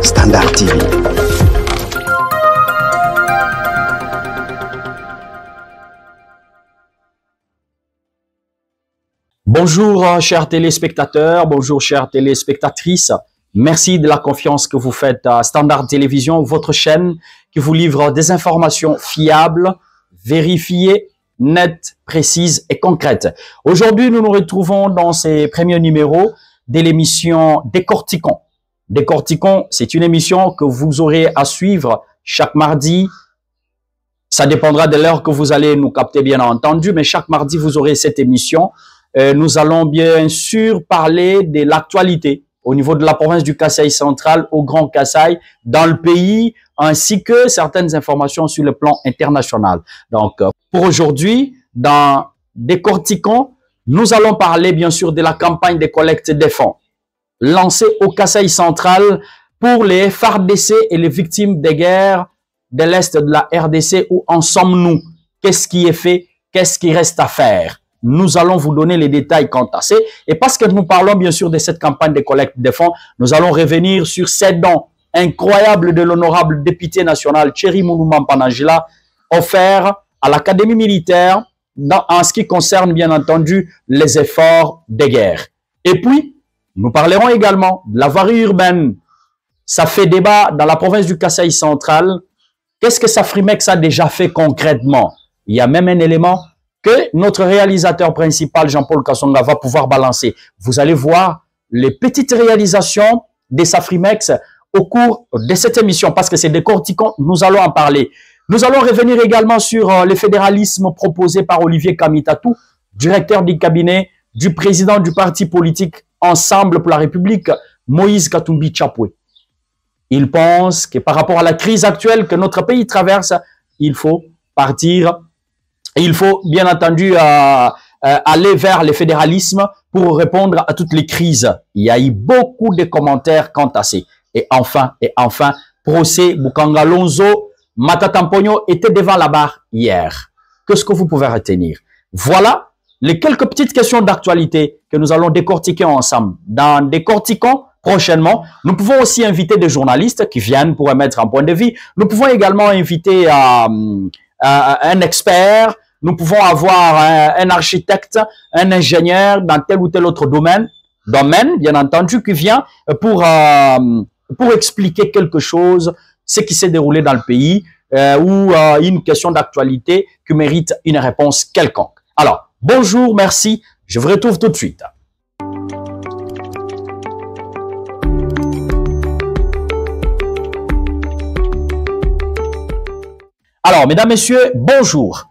Standard TV. Bonjour chers téléspectateurs, bonjour chères téléspectatrices. Merci de la confiance que vous faites à Standard Télévision, votre chaîne qui vous livre des informations fiables, vérifiées, nettes, précises et concrètes. Aujourd'hui, nous nous retrouvons dans ces premiers numéros de l'émission Décortiquons. Décortiquons, c'est une émission que vous aurez à suivre chaque mardi. Ça dépendra de l'heure que vous allez nous capter, bien entendu, mais chaque mardi, vous aurez cette émission. Nous allons bien sûr parler de l'actualité au niveau de la province du Kasaï central, au Grand Kasaï, dans le pays, ainsi que certaines informations sur le plan international. Donc, pour aujourd'hui, dans Décortiquons, nous allons parler bien sûr de la campagne de collecte des fonds lancée au Kasaï central pour les FARDC et les victimes des guerres de l'Est de la RDC. Où en sommes-nous? Qu'est-ce qui est fait? Qu'est-ce qui reste à faire? Nous allons vous donner les détails quant à ça. Et parce que nous parlons bien sûr de cette campagne de collecte des fonds, nous allons revenir sur ces dons incroyables de l'honorable député national Thierry Moulouman Panangila, offert à l'Académie militaire en ce qui concerne bien entendu les efforts de guerre. Et puis, nous parlerons également de la voirie urbaine. Ça fait débat dans la province du Kasaï central. Qu'est-ce que Safrimex a déjà fait concrètement? Il y a même un élément que notre réalisateur principal, Jean-Paul Kassonga, va pouvoir balancer. Vous allez voir les petites réalisations des Safrimex au cours de cette émission, parce que c'est Décortiquons, nous allons en parler. Nous allons revenir également sur le fédéralisme proposé par Olivier Kamitatou, directeur du cabinet du président du parti politique Ensemble pour la République, Moïse Katumbi Tchapoué. Il pense que par rapport à la crise actuelle que notre pays traverse, il faut partir. Il faut bien entendu aller vers le fédéralisme pour répondre à toutes les crises. Il y a eu beaucoup de commentaires quant à ça. Et enfin, procès Bukanga Lonzo, Matata Mpogno était devant la barre hier. Qu'est-ce que vous pouvez retenir? Voilà les quelques petites questions d'actualité que nous allons décortiquer ensemble. Dans Décortiquons, prochainement, nous pouvons aussi inviter des journalistes qui viennent pour émettre un point de vue. Nous pouvons également inviter un expert. Nous pouvons avoir un architecte, un ingénieur dans tel ou tel autre domaine, bien entendu, qui vient pour expliquer quelque chose, ce qui s'est déroulé dans le pays, ou une question d'actualité qui mérite une réponse quelconque. Alors, bonjour, merci, je vous retrouve tout de suite. Alors, mesdames, messieurs, bonjour.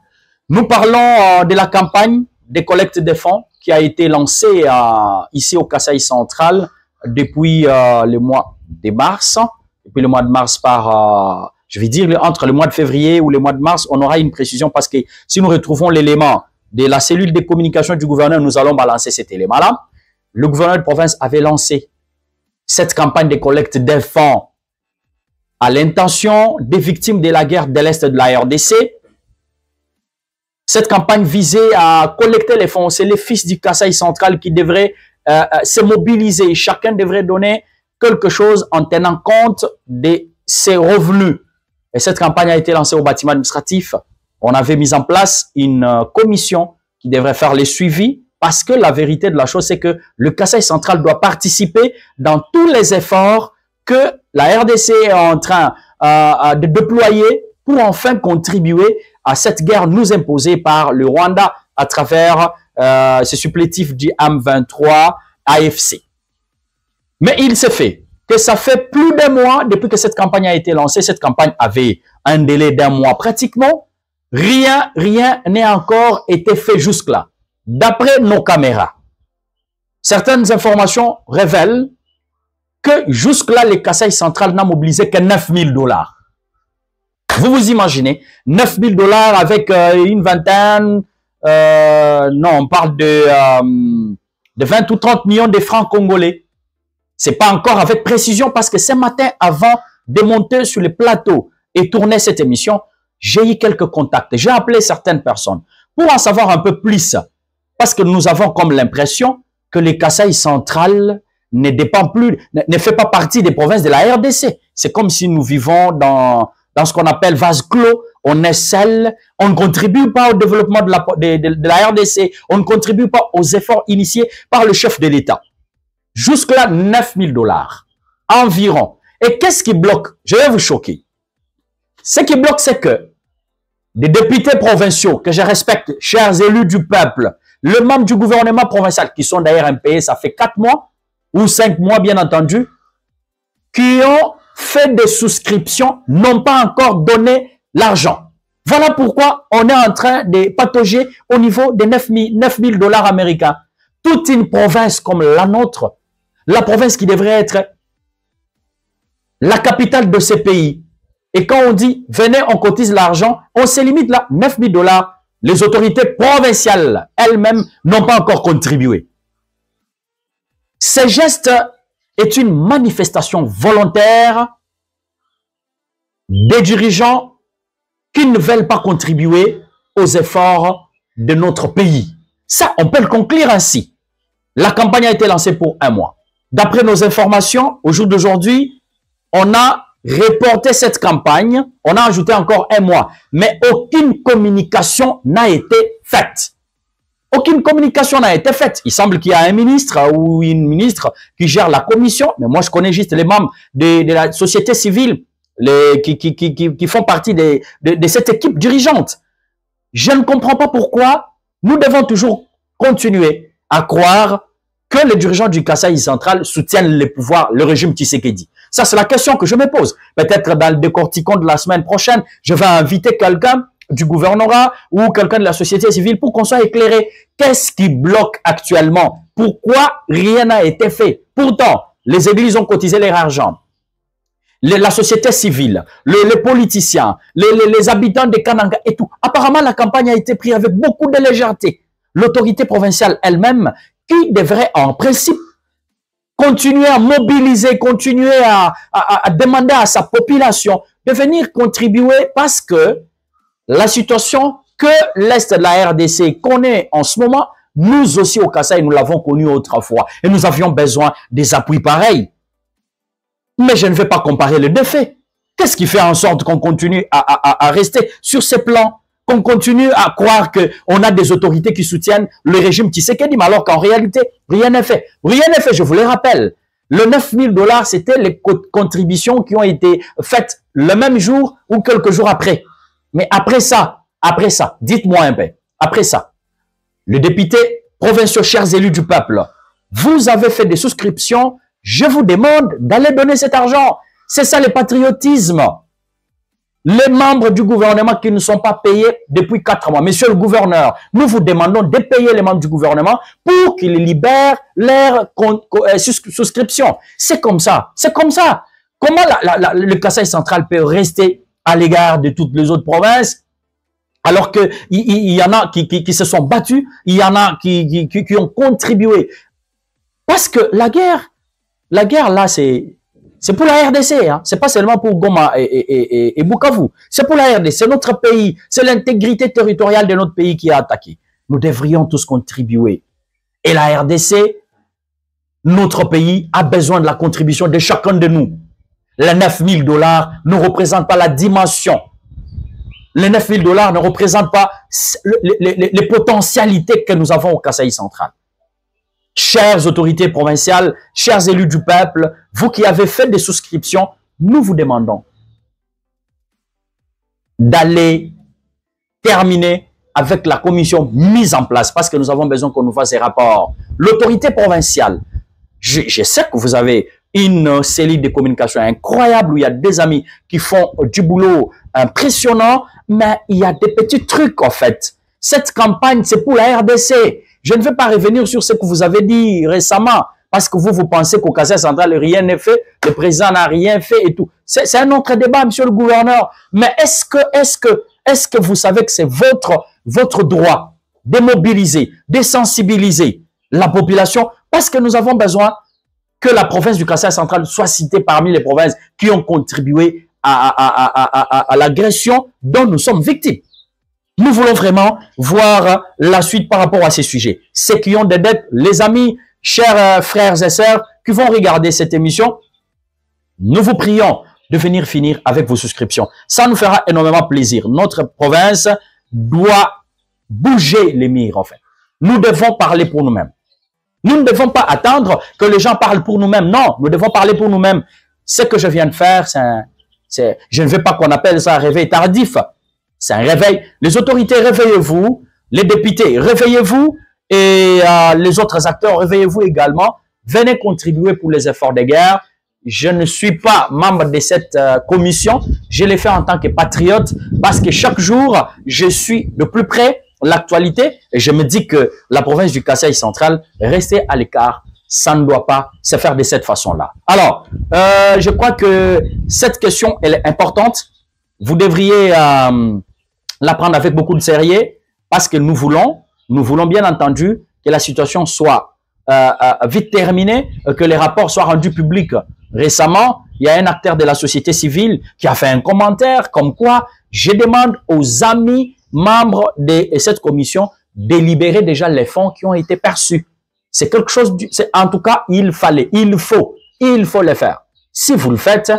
Nous parlons de la campagne de collecte des fonds qui a été lancée ici au Kasaï central depuis le mois de mars. Depuis le mois de mars je vais dire entre le mois de février ou le mois de mars, on aura une précision parce que si nous retrouvons l'élément de la cellule de communication du gouverneur, nous allons balancer cet élément-là. Le gouverneur de province avait lancé cette campagne de collecte des fonds à l'intention des victimes de la guerre de l'Est de la RDC. Cette campagne visait à collecter les fonds. C'est les fils du Kasaï central qui devraient se mobiliser. Chacun devrait donner quelque chose en tenant compte de ses revenus. Et cette campagne a été lancée au bâtiment administratif. On avait mis en place une commission qui devrait faire les suivis parce que la vérité de la chose, c'est que le Kasaï central doit participer dans tous les efforts que la RDC est en train de déployer pour enfin contribuer à cette guerre nous imposée par le Rwanda à travers ce supplétif du M23 AFC. Mais il s'est fait que ça fait plus d'un mois depuis que cette campagne a été lancée. Cette campagne avait un délai d'un mois pratiquement. Rien n'est encore été fait jusque-là. D'après nos caméras, certaines informations révèlent que jusque-là, les Kasaï central n'a mobilisé que 9 000 $. Vous vous imaginez, 9 000 $ avec une vingtaine, non, on parle de 20 ou 30 millions de francs congolais. C'est pas encore avec précision parce que ce matin, avant de monter sur le plateau et tourner cette émission, j'ai eu quelques contacts. J'ai appelé certaines personnes pour en savoir un peu plus parce que nous avons comme l'impression que les Kasaï central ne dépend plus, ne fait pas partie des provinces de la RDC. C'est comme si nous vivons dans ce qu'on appelle vase clos. On est seul, on ne contribue pas au développement de la RDC, on ne contribue pas aux efforts initiés par le chef de l'État. Jusque-là, 9 000 $ environ. Et qu'est-ce qui bloque? Je vais vous choquer. Ce qui bloque, c'est que des députés provinciaux que je respecte, chers élus du peuple, le membre du gouvernement provincial, qui sont d'ailleurs impayés, ça fait 4 mois ou 5 mois, bien entendu, qui ont fait des souscriptions, n'ont pas encore donné l'argent. Voilà pourquoi on est en train de patauger au niveau des 9 000 $ américains. Toute une province comme la nôtre, la province qui devrait être la capitale de ces pays. Et quand on dit, venez, on cotise l'argent, on se limite là, 9 000 $. Les autorités provinciales elles-mêmes n'ont pas encore contribué. Ce geste est une manifestation volontaire des dirigeants qui ne veulent pas contribuer aux efforts de notre pays. Ça, on peut le conclure ainsi. La campagne a été lancée pour 1 mois. D'après nos informations, au jour d'aujourd'hui, on a reporté cette campagne, on a ajouté encore 1 mois, mais aucune communication n'a été faite. Aucune communication n'a été faite. Il semble qu'il y a un ministre ou une ministre qui gère la commission, mais moi je connais juste les membres de la société civile qui font partie de cette équipe dirigeante. Je ne comprends pas pourquoi nous devons toujours continuer à croire que les dirigeants du Kasaï central soutiennent le pouvoir, le régime Tshisekedi. Ça, c'est la question que je me pose. Peut-être dans le décorticon de la semaine prochaine, je vais inviter quelqu'un du gouvernorat ou quelqu'un de la société civile pour qu'on soit éclairé. Qu'est-ce qui bloque actuellement? Pourquoi rien n'a été fait? Pourtant, les églises ont cotisé leur argent. La société civile, les politiciens, les habitants de Kananga et tout. Apparemment, la campagne a été prise avec beaucoup de légèreté. L'autorité provinciale elle-même, qui devrait en principe continuer à mobiliser, continuer à demander à sa population de venir contribuer parce que la situation que l'Est de la RDC connaît en ce moment, nous aussi au Kasaï, nous l'avons connu autrefois et nous avions besoin des appuis pareils. Mais je ne vais pas comparer les deux faits. Qu'est-ce qui fait en sorte qu'on continue à rester sur ces plans? Qu'on continue à croire qu'on a des autorités qui soutiennent le régime Tshisekedi, mais alors qu'en réalité, rien n'est fait. Rien n'est fait, je vous le rappelle. Le 9 000 $, c'était les contributions qui ont été faites le même jour ou quelques jours après. Mais après ça, dites-moi un peu, après ça, les députés provinciaux, chers élus du peuple, vous avez fait des souscriptions, je vous demande d'aller donner cet argent. C'est ça le patriotisme. Les membres du gouvernement qui ne sont pas payés depuis 4 mois. Monsieur le gouverneur, nous vous demandons de payer les membres du gouvernement pour qu'ils libèrent leurs souscriptions. C'est comme ça. C'est comme ça. Comment le Kasaï central peut rester à l'égard de toutes les autres provinces alors qu'il y en a qui se sont battus, il y en a qui ont contribué. Parce que la guerre là, c'est pour la RDC, hein. C'est pas seulement pour Goma et Bukavu. C'est pour la RDC, c'est notre pays. C'est l'intégrité territoriale de notre pays qui est attaquée. Nous devrions tous contribuer. Et la RDC, notre pays, a besoin de la contribution de chacun de nous. Les 9 000 $ ne représentent pas la dimension. Les 9 000 $ ne représentent pas les potentialités que nous avons au Kasaï central. Chères autorités provinciales, chers élus du peuple, vous qui avez fait des souscriptions, nous vous demandons d'aller terminer avec la commission mise en place parce que nous avons besoin qu'on nous fasse des rapports. L'autorité provinciale, je sais que vous avez une cellule de communication incroyable où il y a des amis qui font du boulot impressionnant, mais il y a des petits trucs en fait. Cette campagne, c'est pour la RDC. Je ne vais pas revenir sur ce que vous avez dit récemment, parce que vous pensez qu'au Kasaï central, rien n'est fait, le président n'a rien fait et tout. C'est un autre débat, monsieur le gouverneur. Mais est-ce que vous savez que c'est votre droit de mobiliser, de sensibiliser la population, parce que nous avons besoin que la province du Kasaï central soit citée parmi les provinces qui ont contribué à l'agression dont nous sommes victimes. Nous voulons vraiment voir la suite par rapport à ces sujets. Ceux qui ont des dettes, les amis, chers frères et sœurs, qui vont regarder cette émission, nous vous prions de venir finir avec vos souscriptions. Ça nous fera énormément plaisir. Notre province doit bouger les murs, en fait. Nous devons parler pour nous-mêmes. Nous ne devons pas attendre que les gens parlent pour nous-mêmes. Non, nous devons parler pour nous-mêmes. Ce que je viens de faire, je ne veux pas qu'on appelle ça un réveil tardif. C'est un réveil. Les autorités, réveillez-vous. Les députés, réveillez-vous. Et les autres acteurs, réveillez-vous également. Venez contribuer pour les efforts de guerre. Je ne suis pas membre de cette commission. Je l'ai fait en tant que patriote parce que chaque jour, je suis de plus près l'actualité et je me dis que la province du Kasaï central, rester à l'écart, ça ne doit pas se faire de cette façon-là. Alors, je crois que cette question, elle est importante. Vous devriez la prendre avec beaucoup de sérieux parce que nous voulons bien entendu que la situation soit vite terminée, que les rapports soient rendus publics. Récemment, il y a un acteur de la société civile qui a fait un commentaire comme quoi je demande aux amis membres de cette commission de libérer déjà les fonds qui ont été perçus. C'est quelque chose, en tout cas, il faut le faire. Si vous le faites,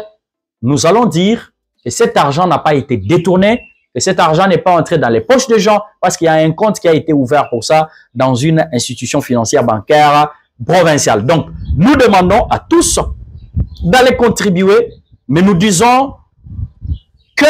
nous allons dire que cet argent n'a pas été détourné, que cet argent n'est pas entré dans les poches des gens parce qu'il y a un compte qui a été ouvert pour ça dans une institution financière bancaire provinciale. Donc, nous demandons à tous d'aller contribuer, mais nous disons que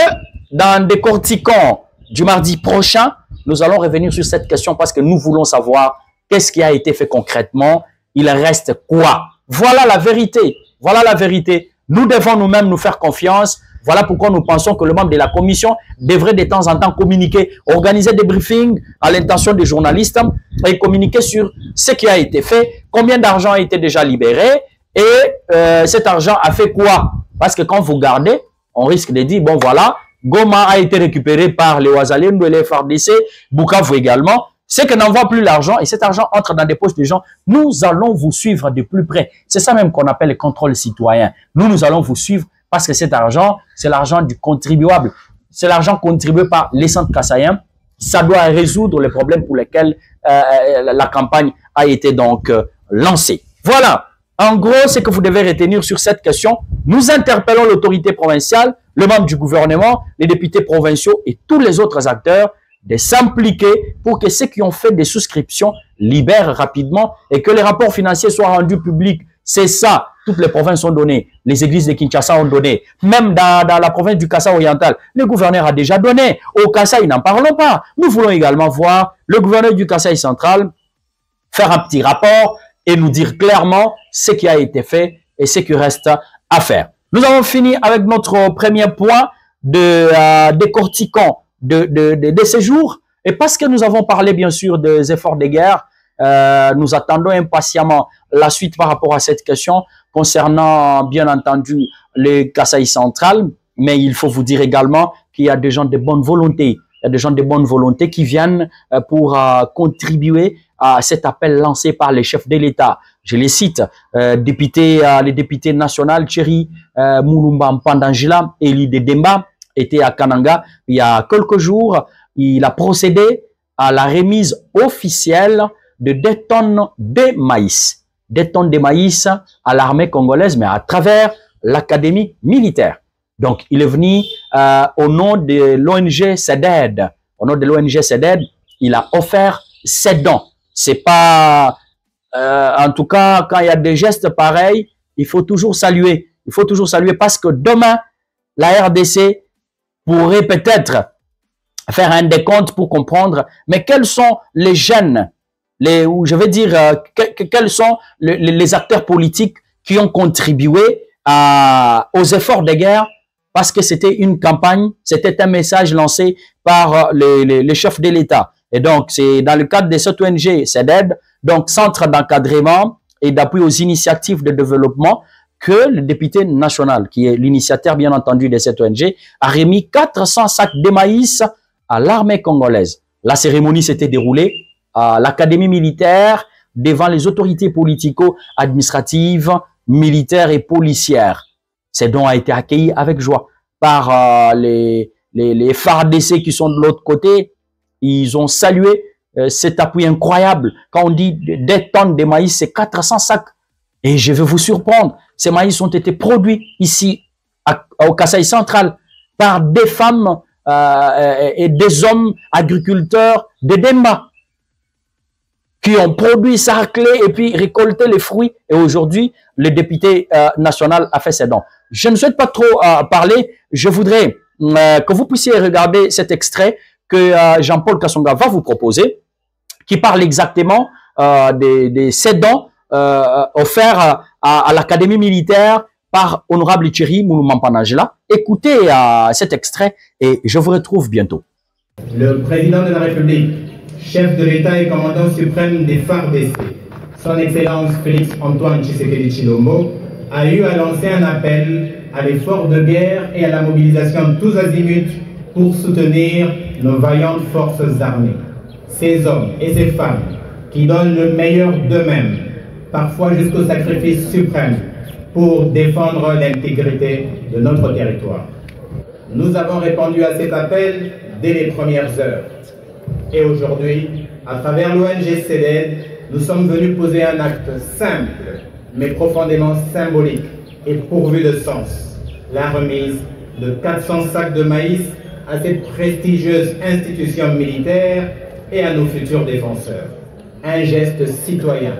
dans des corticons du mardi prochain, nous allons revenir sur cette question parce que nous voulons savoir qu'est-ce qui a été fait concrètement, il reste quoi. Voilà la vérité, voilà la vérité. Nous devons nous-mêmes nous faire confiance. Voilà pourquoi nous pensons que le membre de la commission devrait de temps en temps communiquer, organiser des briefings à l'intention des journalistes et communiquer sur ce qui a été fait, combien d'argent a été déjà libéré et cet argent a fait quoi. Parce que quand vous gardez, on risque de dire, bon voilà, Goma a été récupéré par les Ouazalem, les FARDC, Bukavu également. C'est que n'envoie plus l'argent et cet argent entre dans des poches des gens. Nous allons vous suivre de plus près. C'est ça même qu'on appelle le contrôle citoyen. Nous allons vous suivre parce que cet argent, c'est l'argent du contribuable. C'est l'argent contribué par les centres kassaïens. Ça doit résoudre les problèmes pour lesquels la campagne a été donc lancée. Voilà. En gros, c'est que vous devez retenir sur cette question. Nous interpellons l'autorité provinciale, le membre du gouvernement, les députés provinciaux et tous les autres acteurs de s'impliquer pour que ceux qui ont fait des souscriptions libèrent rapidement et que les rapports financiers soient rendus publics. C'est ça. Toutes les provinces ont donné. Les églises de Kinshasa ont donné. Même dans la province du Kasaï oriental, le gouverneur a déjà donné. Au Kasaï, n'en parlons pas. Nous voulons également voir le gouverneur du Kasaï central faire un petit rapport et nous dire clairement ce qui a été fait et ce qui reste à faire. Nous avons fini avec notre premier point de décortiquant de ces jours. Et parce que nous avons parlé bien sûr des efforts de guerre, nous attendons impatiemment la suite par rapport à cette question concernant bien entendu le Kasaï central. Mais il faut vous dire également qu'il y a des gens de bonne volonté. Il y a des gens de bonne volonté qui viennent pour contribuer à cet appel lancé par les chefs de l'État. Je les cite, les députés nationaux, Thierry Moulumba Mpandangila, Eli Demba, était à Kananga il y a quelques jours. Il a procédé à la remise officielle de 2 tonnes de maïs. 2 tonnes de maïs à l'armée congolaise, mais à travers l'académie militaire. Donc, il est venu au nom de l'ONG CEDED. Au nom de l'ONG CEDED, il a offert ses dons. C'est pas... en tout cas, quand il y a des gestes pareils, il faut toujours saluer. Il faut toujours saluer parce que demain, la RDC pourrait peut-être faire un décompte pour comprendre, mais quels sont les jeunes, ou je vais dire, quels sont les acteurs politiques qui ont contribué aux efforts de guerre parce que c'était une campagne, c'était un message lancé par les chefs de l'État. Et donc, c'est dans le cadre de cette ONG, CEDED, donc Centre d'encadrement et d'appui aux initiatives de développement, que le député national, qui est l'initiateur bien entendu de cette ONG, a remis 400 sacs de maïs à l'armée congolaise. La cérémonie s'était déroulée à l'académie militaire devant les autorités politico-administratives, militaires et policières. Ces dons ont été accueillis avec joie par les FARDC qui sont de l'autre côté. Ils ont salué cet appui incroyable. Quand on dit 2 tonnes de maïs, c'est 400 sacs Et je vais vous surprendre, ces maïs ont été produits ici, au Kasaï central, par des femmes et des hommes agriculteurs de Demba, qui ont produit, sarclé et puis récolté les fruits. Et aujourd'hui, le député national a fait ses dons. Je ne souhaite pas trop parler. Je voudrais que vous puissiez regarder cet extrait que Jean-Paul Kasonga va vous proposer, qui parle exactement des 7 dons offerts à l'Académie militaire par Honorable Thierry Moulou-Mampanangela. Écoutez cet extrait et je vous retrouve bientôt. Le président de la République, chef de l'État et commandant suprême des FARDC, son Excellence Félix-Antoine Tshisekedi Tshilombo, a eu à lancer un appel à l'effort de guerre et à la mobilisation tous azimuts pour soutenir nos vaillantes forces armées. Ces hommes et ces femmes qui donnent le meilleur d'eux-mêmes, parfois jusqu'au sacrifice suprême, pour défendre l'intégrité de notre territoire. Nous avons répondu à cet appel dès les premières heures. Et aujourd'hui, à travers l'ONG CEDED, nous sommes venus poser un acte simple, mais profondément symbolique et pourvu de sens. La remise de 400 sacs de maïs à cette prestigieuse institution militaire et à nos futurs défenseurs. Un geste citoyen,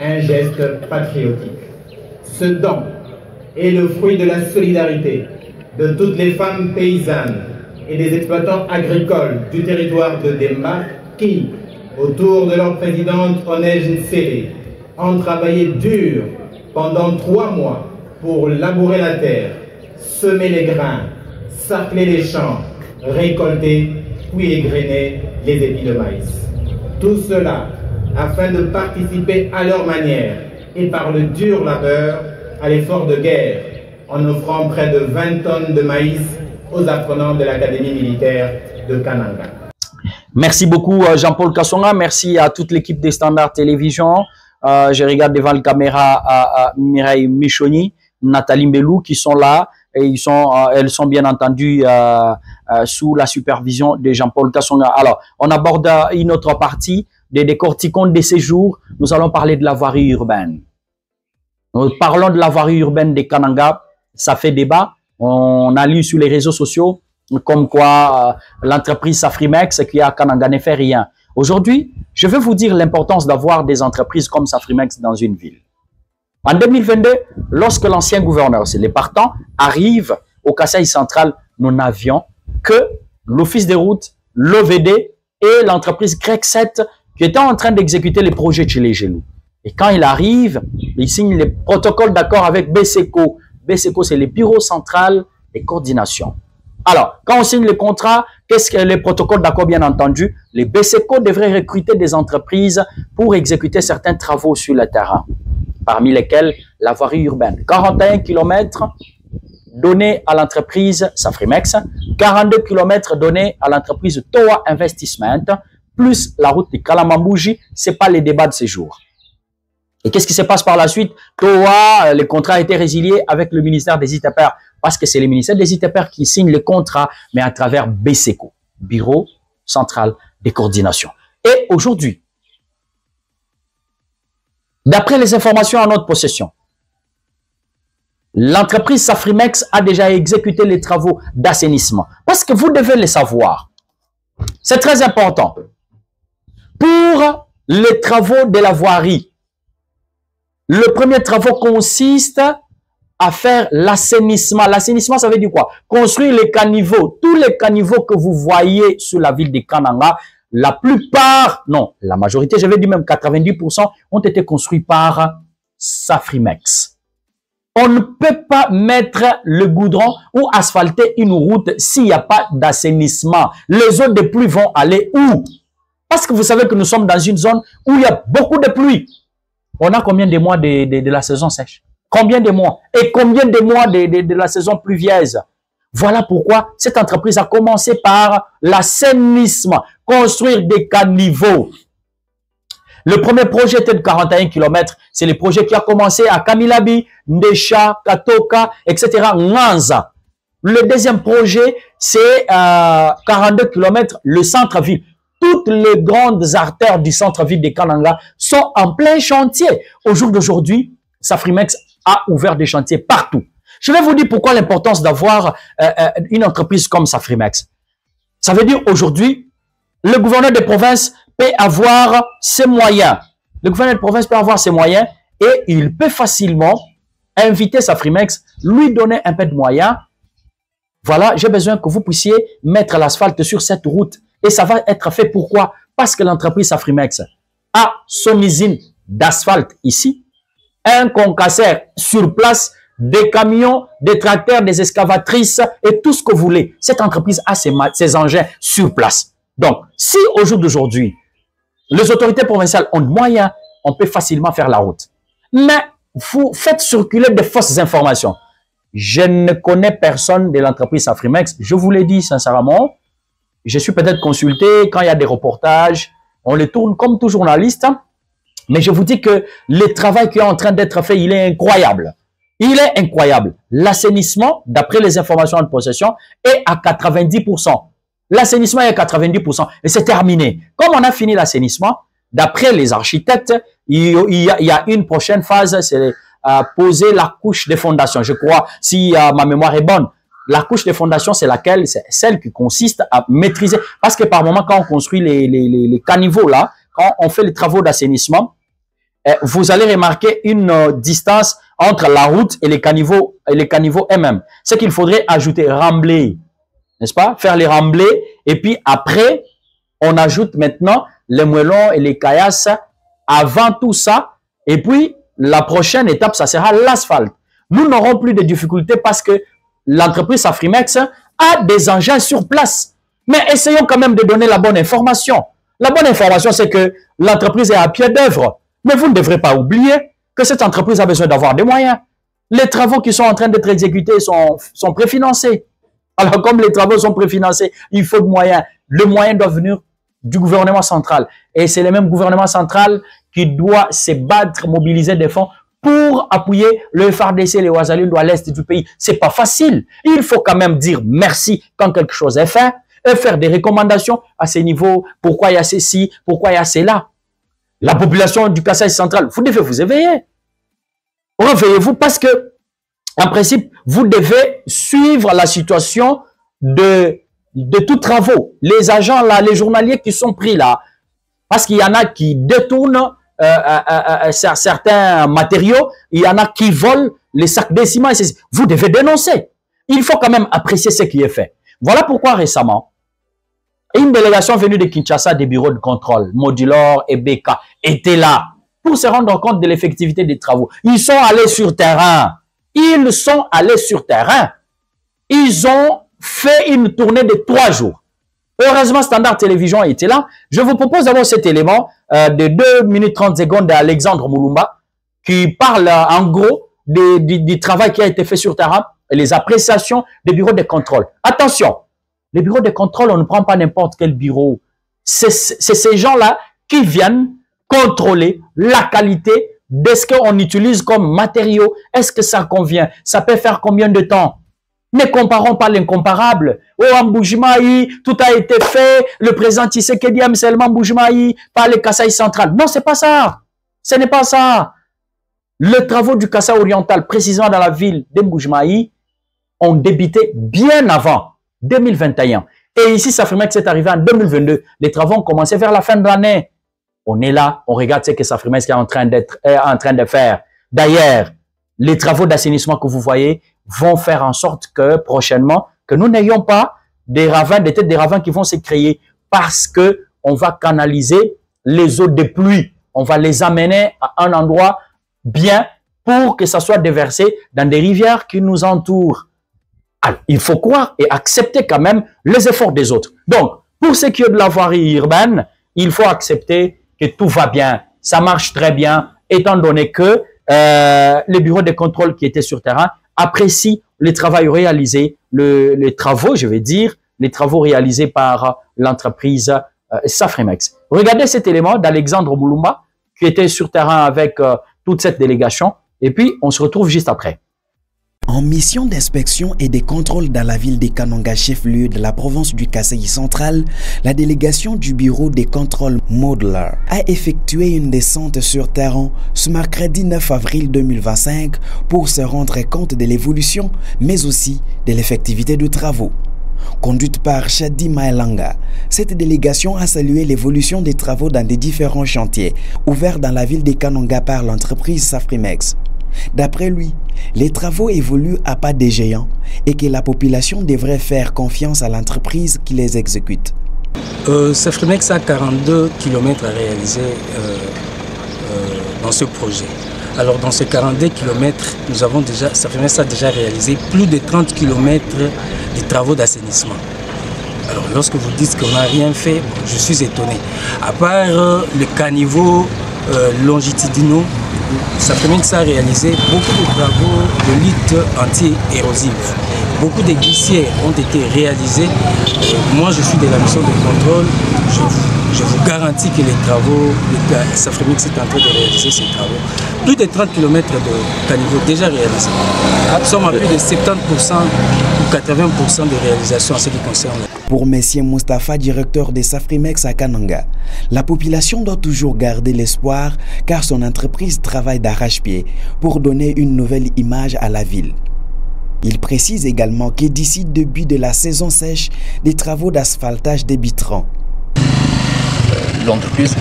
un geste patriotique. Ce don est le fruit de la solidarité de toutes les femmes paysannes et des exploitants agricoles du territoire de Demba qui, autour de leur présidente Onej Nsele, ont travaillé dur pendant 3 mois pour labourer la terre, semer les grains, sarcler les champs, récolter puis égrener les épis de maïs. Tout cela afin de participer à leur manière et par le dur labeur à l'effort de guerre en offrant près de 20 tonnes de maïs aux apprenants de l'Académie militaire de Kananga. Merci beaucoup Jean-Paul Kasonga, merci à toute l'équipe des Standards Télévision. Je regarde devant la caméra Mireille Michoni, Nathalie Mbelou qui sont là et elles sont bien entendu sous la supervision de Jean-Paul Kasonga. Alors, on aborde une autre partie des décortiquons des séjours. Nous allons parler de la voirie urbaine. Nous parlons de la voirie urbaine des Kananga. Ça fait débat. On a lu sur les réseaux sociaux comme quoi l'entreprise Safrimex qui est à Kananga ne fait rien. Aujourd'hui, je vais vous dire l'importance d'avoir des entreprises comme Safrimex dans une ville. En 2022, lorsque l'ancien gouverneur, c'est les partants, arrive au Kasaï central, nous n'avions que l'Office des routes, l'OVD et l'entreprise Grec 7 qui étaient en train d'exécuter les projets de chez les Gelou. Et quand il arrive, il signe les protocoles d'accord avec BSECO. BSECO, c'est les bureaux centrales et coordination. Alors, quand on signe les contrats, qu'est-ce que les protocoles d'accord, bien entendu? Les BSECO devraient recruter des entreprises pour exécuter certains travaux sur le terrain, parmi lesquels la voirie urbaine. 41 km donnés à l'entreprise Safrimex, 42 km donnés à l'entreprise Toa Investment, plus la route de Kalamambouji, ce n'est pas les débats de ces jours. Et qu'est-ce qui se passe par la suite? Toa, le contrat a été résilié avec le ministère des ITPR, parce que c'est le ministère des ITPR qui signe les contrats, mais à travers BSECO, Bureau Central de Coordination. Et aujourd'hui, d'après les informations en notre possession, l'entreprise Safrimex a déjà exécuté les travaux d'assainissement. Parce que vous devez le savoir. C'est très important. Pour les travaux de la voirie, le premier travaux consiste à faire l'assainissement. L'assainissement, ça veut dire quoi? Construire les caniveaux. Tous les caniveaux que vous voyez sur la ville de Kananga, la plupart, non, la majorité, je vais dire même 90%, ont été construits par Safrimex. On ne peut pas mettre le goudron ou asphalter une route s'il n'y a pas d'assainissement. Les eaux de pluie vont aller où? Parce que vous savez que nous sommes dans une zone où il y a beaucoup de pluie. On a combien de mois de la saison sèche? Combien de mois? Et combien de mois de la saison pluvieuse? Voilà pourquoi cette entreprise a commencé par l'assainissement, construire des caniveaux. Le premier projet était de 41 km. C'est le projet qui a commencé à Kamilabi, Ndesha, Katoka, etc. Nganza. Le deuxième projet, c'est 42 km, le centre-ville. Toutes les grandes artères du centre-ville de Kananga sont en plein chantier. Au jour d'aujourd'hui, Safrimex a ouvert des chantiers partout. Je vais vous dire pourquoi l'importance d'avoir une entreprise comme Safrimex. Ça veut dire aujourd'hui, le gouverneur des provinces peut avoir ses moyens. Le gouverneur de province peut avoir ses moyens et il peut facilement inviter Safrimex, lui donner un peu de moyens. Voilà, j'ai besoin que vous puissiez mettre l'asphalte sur cette route. Et ça va être fait pourquoi? Parce que l'entreprise Safrimex a son usine d'asphalte ici, un concasseur sur place, des camions, des tracteurs, des excavatrices et tout ce que vous voulez. Cette entreprise a ses engins sur place. Donc, si au jour d'aujourd'hui, les autorités provinciales ont de moyens, on peut facilement faire la route. Mais vous faites circuler de fausses informations. Je ne connais personne de l'entreprise Safrimex. Je vous l'ai dit sincèrement. Je suis peut-être consulté quand il y a des reportages. On les tourne comme tout journaliste. Mais je vous dis que le travail qui est en train d'être fait, il est incroyable. Il est incroyable. L'assainissement, d'après les informations en possession, est à 90%. L'assainissement est à 90% et c'est terminé. Comme on a fini l'assainissement, d'après les architectes, il y a une prochaine phase, c'est poser la couche des fondations. Je crois, si ma mémoire est bonne, la couche des fondations, c'est laquelle? C'est celle qui consiste à maîtriser. Parce que par moment, quand on construit les caniveaux là, quand on fait les travaux d'assainissement, vous allez remarquer une distance entre la route et les caniveaux eux-mêmes. C'est qu'il faudrait ajouter remblai, n'est-ce pas? Faire les remblais et puis après, on ajoute maintenant les moellons et les caillasses avant tout ça. Et puis, la prochaine étape, ça sera l'asphalte. Nous n'aurons plus de difficultés parce que l'entreprise Safrimex a des engins sur place. Mais essayons quand même de donner la bonne information. La bonne information, c'est que l'entreprise est à pied d'œuvre. Mais vous ne devrez pas oublier que cette entreprise a besoin d'avoir des moyens. Les travaux qui sont en train d'être exécutés sont préfinancés. Alors, comme les travaux sont préfinancés, il faut de moyens. Le moyen doit venir du gouvernement central. Et c'est le même gouvernement central qui doit se battre, mobiliser des fonds pour appuyer le FARDC, les Ouazalines à l'est du pays. C'est pas facile. Il faut quand même dire merci quand quelque chose est fait et faire des recommandations à ces niveaux. Pourquoi il y a ceci, pourquoi il y a cela. La population du Kasaï central, vous devez vous éveiller. Réveillez-vous parce que, en principe, vous devez suivre la situation de tous travaux. Les agents là, les journaliers qui sont pris là, parce qu'il y en a qui détournent certains matériaux, il y en a qui volent les sacs de ciment. Vous devez dénoncer. Il faut quand même apprécier ce qui est fait. Voilà pourquoi récemment, une délégation venue de Kinshasa des bureaux de contrôle, Modulor et BK, était là pour se rendre compte de l'effectivité des travaux. Ils sont allés sur terrain. Ils sont allés sur terrain. Ils ont fait une tournée de 3 jours. Heureusement, Standard Télévision était là. Je vous propose d'avoir cet élément de 2 minutes 30 secondes d'Alexandre Moulumba qui parle en gros du travail qui a été fait sur terrain et les appréciations des bureaux de contrôle. Attention, les bureaux de contrôle, on ne prend pas n'importe quel bureau. C'est ces gens-là qui viennent contrôler la qualité de ce qu'on utilise comme matériaux. Est-ce que ça convient? Ça peut faire combien de temps? Ne comparons pas l'incomparable. Oh, en Mbujimayi, tout a été fait. Le président Tshisekedi aime seulement Mbujimayi par le Kasaï central. Non, c'est pas ça. Ce n'est pas ça. Les travaux du Kasaï oriental, précisément dans la ville de Mbujimayi, ont débuté bien avant 2021. Et ici, Safrimex est arrivé en 2022. Les travaux ont commencé vers la fin de l'année. On est là, on regarde ce que Safrimex est en train de faire. D'ailleurs, les travaux d'assainissement que vous voyez vont faire en sorte que prochainement, que nous n'ayons pas des ravins, des têtes des ravins qui vont se créer parce que on va canaliser les eaux de pluie. On va les amener à un endroit bien pour que ça soit déversé dans des rivières qui nous entourent. Alors, il faut croire et accepter quand même les efforts des autres. Donc, pour ce qui est de la voirie urbaine, il faut accepter que tout va bien. Ça marche très bien, étant donné que les bureaux de contrôle qui étaient sur terrain apprécient les travaux réalisés, les travaux, je vais dire, les travaux réalisés par l'entreprise Safrimex. Regardez cet élément d'Alexandre Moulumba qui était sur terrain avec toute cette délégation et puis on se retrouve juste après. En mission d'inspection et de contrôle dans la ville de Kananga, chef-lieu de la province du Kasaï central, la délégation du bureau des contrôles Modeler a effectué une descente sur terrain ce mercredi 9 avril 2025 pour se rendre compte de l'évolution, mais aussi de l'effectivité de travaux. Conduite par Shadi Maelanga, cette délégation a salué l'évolution des travaux dans des différents chantiers ouverts dans la ville de Kananga par l'entreprise Safrimex. D'après lui, les travaux évoluent à pas de géants et que la population devrait faire confiance à l'entreprise qui les exécute. Safrimex a 42 km à réaliser dans ce projet. Alors dans ces 42 km, Safrimex a déjà réalisé plus de 30 km de travaux d'assainissement. Alors lorsque vous dites qu'on n'a rien fait, je suis étonné. À part les caniveaux longitudinaux, Safrimex a réalisé beaucoup de travaux de lutte anti-érosive. Beaucoup de glissières ont été réalisés. Moi, je suis de la mission de contrôle. Je vous garantis que les travaux, Safrimex est en train de réaliser ces travaux. Plus de 30 km de caniveaux déjà réalisés. Nous sommes à plus de 70% ou 80% de réalisation en ce qui concerne. Pour M. Moustapha, directeur de Safrimex à Kananga, la population doit toujours garder l'espoir car son entreprise travaille d'arrache-pied pour donner une nouvelle image à la ville. Il précise également que d'ici le début de la saison sèche, des travaux d'asphaltage débuteront. L'entreprise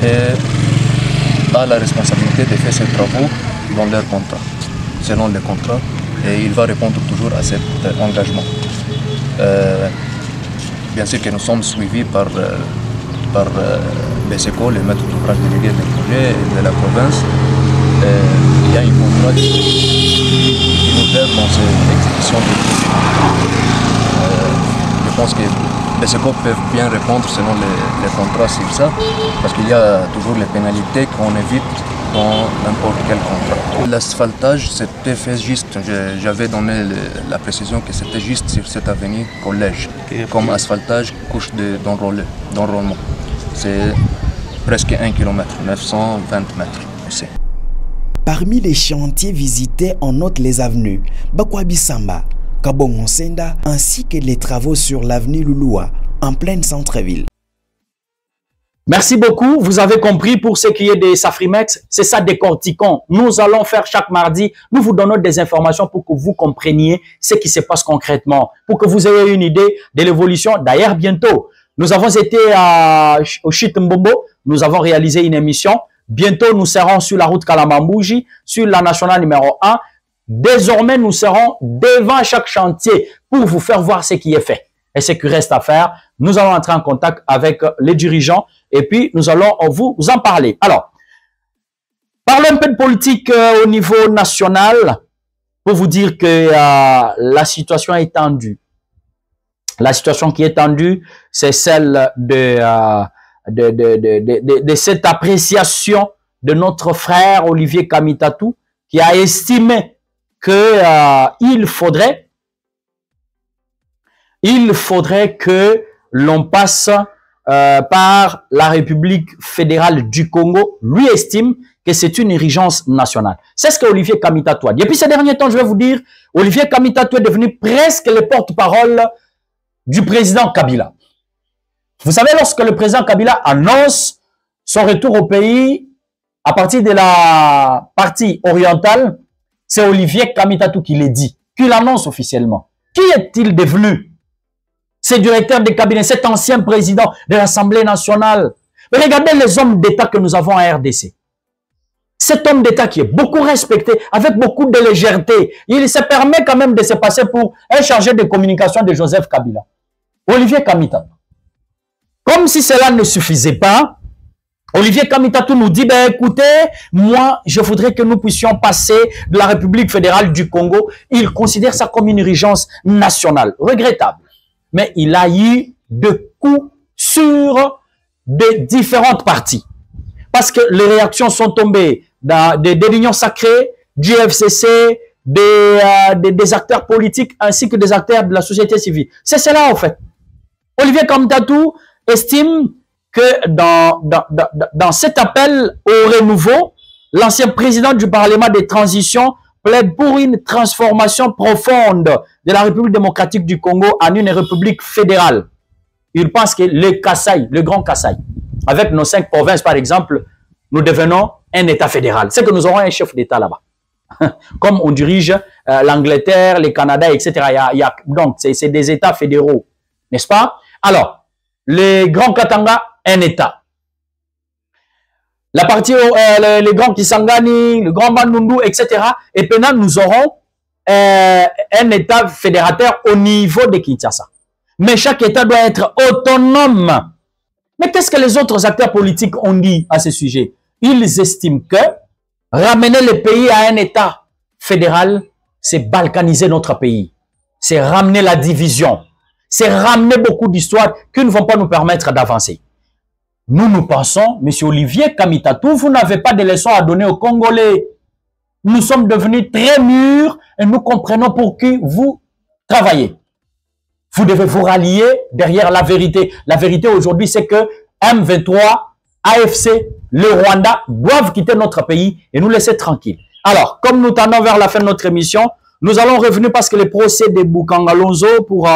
a la responsabilité de faire ces travaux dans leur contrat, selon les contrats, et il va répondre toujours à cet engagement. Bien sûr que nous sommes suivis par les écoles, les maîtres d'ouvrage délégués des projets de la province. Il y a un contrat qui nous aide dans cette exécution de je pense que les écoles peuvent bien répondre selon les contrats sur ça, parce qu'il y a toujours les pénalités qu'on évite dans n'importe quel contrat. L'asphaltage, c'était fait juste, j'avais donné la précision que c'était juste sur cette avenue collège, comme asphaltage, couche d'enrôlement. C'est presque 1 km, 920 mètres. Parmi les chantiers visités, on note les avenues Bakwabi Samba, Kabongo Senda, ainsi que les travaux sur l'avenue Louloua, en pleine centre-ville. Merci beaucoup. Vous avez compris pour ce qui est des Safrimex, c'est ça décortiquons. Nous allons faire chaque mardi, nous vous donnons des informations pour que vous compreniez ce qui se passe concrètement, pour que vous ayez une idée de l'évolution. D'ailleurs, bientôt, nous avons été au Chitmbombo, nous avons réalisé une émission. Bientôt, nous serons sur la route Kalamambouji, sur la nationale numéro 1. Désormais, nous serons devant chaque chantier pour vous faire voir ce qui est fait et ce qui reste à faire. Nous allons entrer en contact avec les dirigeants et puis nous allons vous en parler. Alors, parlons un peu de politique au niveau national pour vous dire que la situation est tendue. La situation qui est tendue, c'est celle de cette appréciation de notre frère Olivier Kamitatou qui a estimé que il faudrait que l'on passe par la République fédérale du Congo. Lui estime que c'est une urgence nationale. C'est ce que Olivier Kamitatou a dit. Et puis ces derniers temps, je vais vous dire, Olivier Kamitatou est devenu presque le porte-parole du président Kabila. Vous savez, lorsque le président Kabila annonce son retour au pays à partir de la partie orientale, c'est Olivier Kamitatou qui l'a dit, qui l'annonce officiellement. Qui est-il devenu? Ce directeur de cabinet, cet ancien président de l'Assemblée nationale. Mais regardez les hommes d'État que nous avons en RDC. Cet homme d'État qui est beaucoup respecté, avec beaucoup de légèreté, il se permet quand même de se passer pour un chargé de communication de Joseph Kabila. Olivier Kamitatou. Comme si cela ne suffisait pas, Olivier Kamitatou nous dit, ben écoutez, moi, je voudrais que nous puissions passer de la République fédérale du Congo. Il considère ça comme une urgence nationale. Regrettable. Mais il a eu de coups sur de différentes parties. Parce que les réactions sont tombées de l'Union sacrée, du FCC, des acteurs politiques ainsi que des acteurs de la société civile. C'est cela en fait. Olivier Kamitatou estime que dans cet appel au renouveau, l'ancien président du Parlement de transition plaide pour une transformation profonde de la République démocratique du Congo en une république fédérale. Il pense que le Kasaï, le Grand Kasaï, avec nos 5 provinces par exemple, nous devenons un État fédéral. C'est que nous aurons un chef d'État là-bas. Comme on dirige l'Angleterre, le Canada, etc. Donc, c'est des États fédéraux, n'est-ce pas? Alors, les Grands Katanga, un État. La partie, les Grands Kisangani, le Grand Bandundu, etc. Et maintenant, nous aurons un État fédérateur au niveau de Kinshasa. Mais chaque État doit être autonome. Mais qu'est-ce que les autres acteurs politiques ont dit à ce sujet? Ils estiment que ramener le pays à un État fédéral, c'est balkaniser notre pays. C'est ramener la division. C'est ramener beaucoup d'histoires qui ne vont pas nous permettre d'avancer. Nous pensons, M. Olivier Kamitatou, vous n'avez pas de leçons à donner aux Congolais. Nous sommes devenus très mûrs et nous comprenons pour qui vous travaillez. Vous devez vous rallier derrière la vérité. La vérité aujourd'hui, c'est que M23, AFC, le Rwanda doivent quitter notre pays et nous laisser tranquilles. Alors, comme nous tendons vers la fin de notre émission, nous allons revenir parce que le procès de Boukangalonzo pour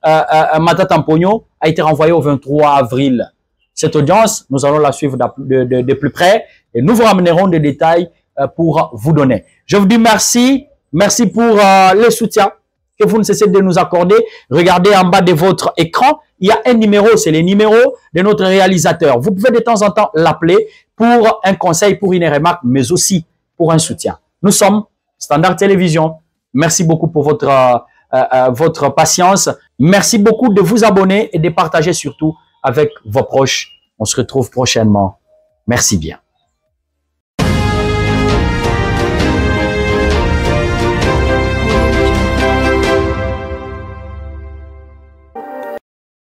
Matata Mpogno a été renvoyé au 23 avril. Cette audience, nous allons la suivre de plus près et nous vous ramènerons des détails pour vous donner. Je vous dis merci. Merci pour le soutien que vous ne cessez de nous accorder. Regardez en bas de votre écran, il y a un numéro, c'est le numéro de notre réalisateur. Vous pouvez de temps en temps l'appeler pour un conseil, pour une remarque, mais aussi pour un soutien. Nous sommes Standard Télévision. Merci beaucoup pour votre patience. Merci beaucoup de vous abonner et de partager surtout avec vos proches. On se retrouve prochainement. Merci bien.